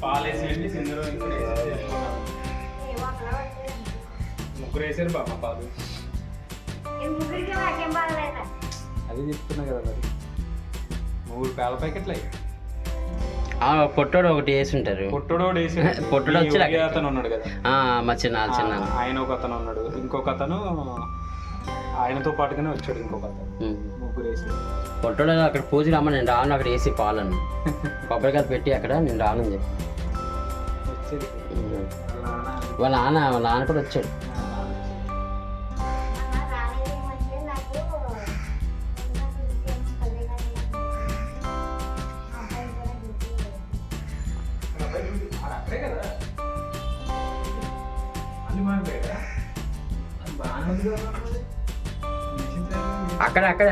పాలేసేయండి, సింధూరం ముగ్గురు వేసారు బాబా పాలు. అది చెప్తున్నా కదా మరి, 3 పాల ప్యాకెట్లు అయ్యి. పొట్టోడు ఒకటి వేసి ఉంటారు. పొట్టోడు వచ్చి అతను ఉన్నాడు కదా, మా చిన్న ఆయన ఒక అతను ఉన్నాడు, ఇంకొక అతను ఆయనతో పాటుగానే వచ్చాడు, ఇంకొక అతను. ముగ్గురు వేసి పొట్టోడు అక్కడ పూజ రమ్మ, నేను రాను అక్కడ వేసి పాలను కొబ్బరికాయలు పెట్టి అక్కడ నేను రానని చెప్పి వచ్చేది. వాళ్ళ నాన్న కూడా వచ్చాడు.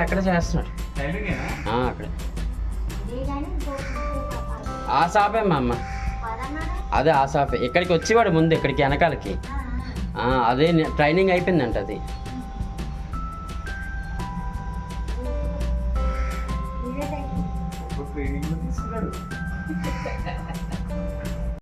అక్కడ చేస్తున్నాడు. అక్కడ ఆ షాపే మా అమ్మ, అదే ఆ షాపే. ఇక్కడికి వచ్చేవాడు ముందు, ఇక్కడికి వెనకాలకి. అదే ట్రైనింగ్ అయిపోయిందంట అది. ట్రైనింగ్ తీసుకున్నాడు.